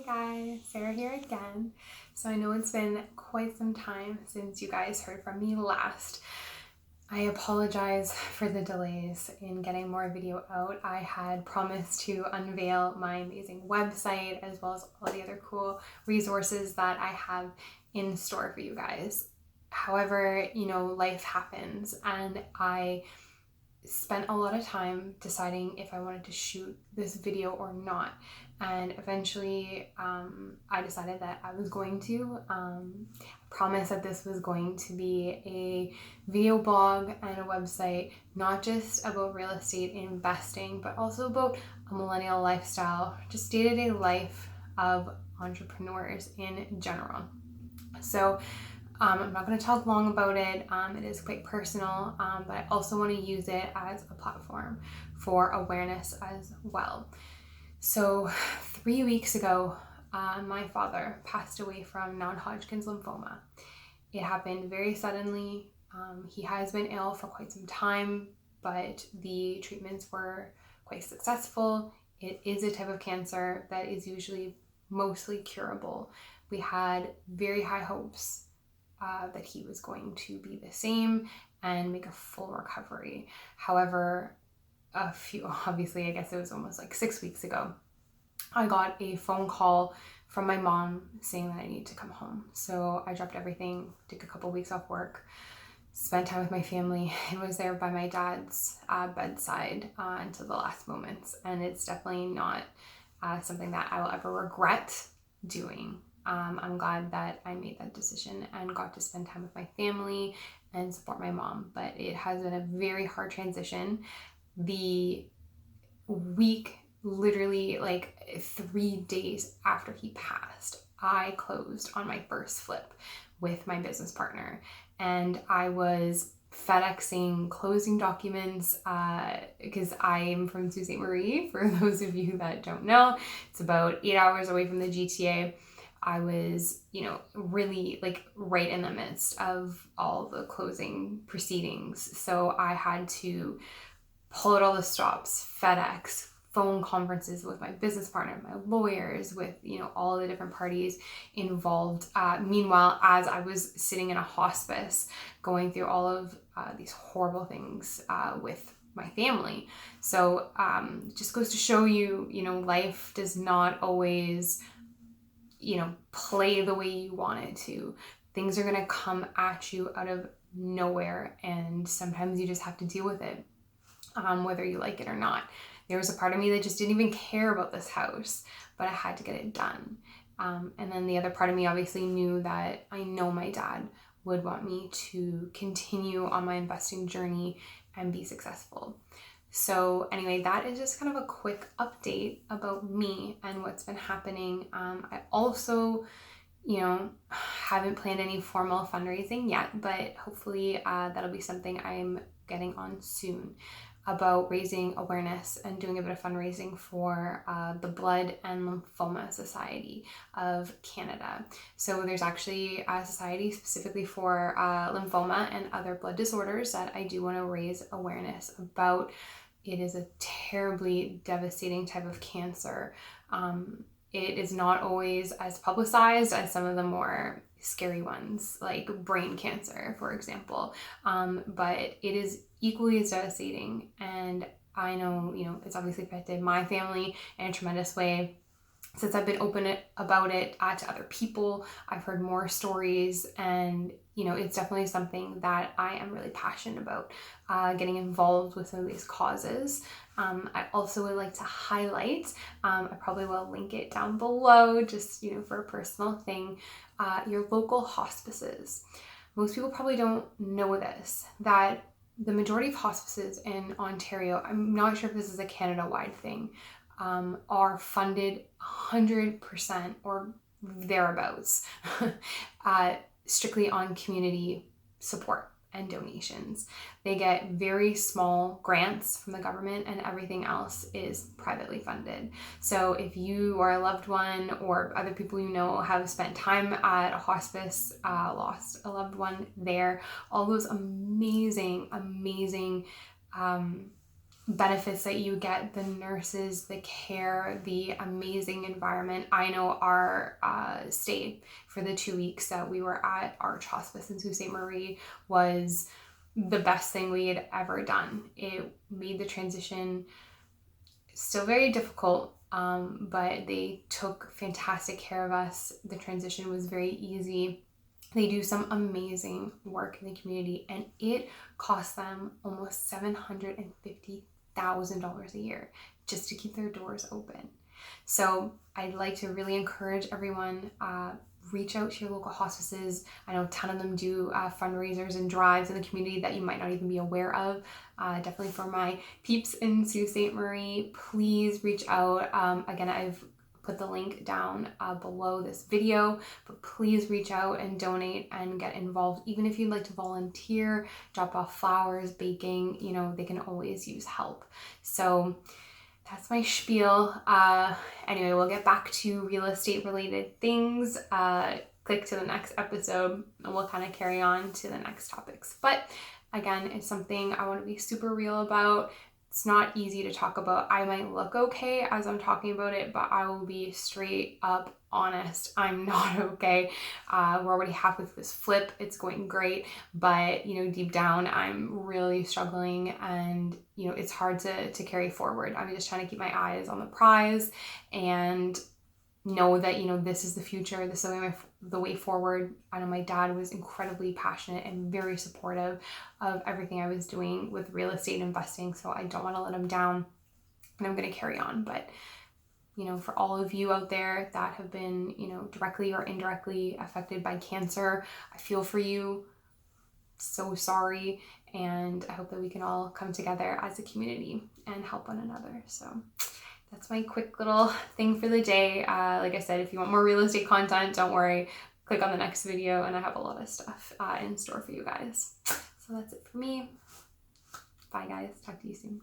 guys, Sarah here again. So I know it's been quite some time since you guys heard from me last. I apologize for the delays in getting more video out. I had promised to unveil my amazing website as well as all the other cool resources that I have in store for you guys. However, life happens and I spent a lot of time deciding if I wanted to shoot this video or not, and eventually I decided that I was going to promise that this was going to be a video blog and a website, not just about real estate investing, but also about a millennial lifestyle, just day-to-day life of entrepreneurs in general. So I'm not going to talk long about it. It is quite personal, but I also want to use it as a platform for awareness as well. So 3 weeks ago, my father passed away from non-Hodgkin's lymphoma. It happened very suddenly. He has been ill for quite some time, but the treatments were quite successful. It is a type of cancer that is usually mostly curable. We had very high hopes that he was going to be the same and make a full recovery. However, obviously, I guess it was almost like 6 weeks ago, I got a phone call from my mom saying that I need to come home. So I dropped everything, took a couple weeks off work, spent time with my family, and was there by my dad's bedside until the last moments. And it's definitely not something that I will ever regret doing. I'm glad that I made that decision and got to spend time with my family and support my mom, but it has been a very hard transition. The week, literally like 3 days after he passed, I closed on my first flip with my business partner, and I was FedExing closing documents because I'm from Sault Ste. Marie. For those of you that don't know, it's about 8 hours away from the GTA. I was, really like right in the midst of all the closing proceedings. So I had to pull out all the stops, FedEx, phone conferences with my business partner, my lawyers, with, all the different parties involved. Meanwhile, as I was sitting in a hospice going through all of these horrible things with my family. So it just goes to show you, life does not always play the way you want it to. Things are going to come at you out of nowhere, and sometimes you just have to deal with it, whether you like it or not. There was a part of me that just didn't even care about this house, but I had to get it done. And then the other part of me obviously knew that I know my dad would want me to continue on my investing journey and be successful. So anyway, that is just kind of a quick update about me and what's been happening. I also, haven't planned any formal fundraising yet, but hopefully that'll be something I'm getting on soon, about raising awareness and doing a bit of fundraising for the Blood and Lymphoma Society of Canada. So there's actually a society specifically for lymphoma and other blood disorders that I do want to raise awareness about. It is a terribly devastating type of cancer. It is not always as publicized as some of the more scary ones, like brain cancer, for example. But it is equally as devastating. And I know, it's obviously affected my family in a tremendous way. Since I've been open about it to other people, I've heard more stories, and it's definitely something that I am really passionate about, getting involved with some of these causes. I also would like to highlight, I probably will link it down below, just for a personal thing, your local hospices. Most people probably don't know this, that the majority of hospices in Ontario, I'm not sure if this is a Canada-wide thing, are funded 100% or thereabouts strictly on community support and donations. They get very small grants from the government, and everything else is privately funded. So if you or a loved one or other people have spent time at a hospice, lost a loved one there, all those amazing benefits that you get, the nurses, the care, the amazing environment. I know our stay for the 2 weeks that we were at Arch Hospice in Sault Ste. Marie was the best thing we had ever done. It made the transition still very difficult, but they took fantastic care of us. The transition was very easy. They do some amazing work in the community, and it costs them almost $750,000 a year just to keep their doors open. So I'd like to really encourage everyone, reach out to your local hospices. I know a ton of them do fundraisers and drives in the community that you might not even be aware of. Definitely for my peeps in Sault Ste. Marie, please reach out. Again, I've put the link down below this video, but please reach out and donate and get involved. Even if you'd like to volunteer, drop off flowers, baking, you know, they can always use help. So that's my spiel. Anyway, we'll get back to real estate related things. Click to the next episode and we'll kind of carry on to the next topics. But again, it's something I want to be super real about. It's not easy to talk about. I might look okay as I'm talking about it, but I will be straight up honest. I'm not okay. We're already halfway through this flip. It's going great, but you know, deep down, I'm really struggling, and you know, it's hard to carry forward. I'm just trying to keep my eyes on the prize and know that, you know, this is the future. This is the way forward. I know my dad was incredibly passionate and very supportive of everything I was doing with real estate investing, so I don't want to let him down, and I'm going to carry on. But you know, for all of you out there that have been, you know, directly or indirectly affected by cancer, I feel for you. So sorry, and I hope that we can all come together as a community and help one another. So that's my quick little thing for the day. Like I said, if you want more real estate content, don't worry, click on the next video, and I have a lot of stuff in store for you guys. So that's it for me. Bye guys, talk to you soon.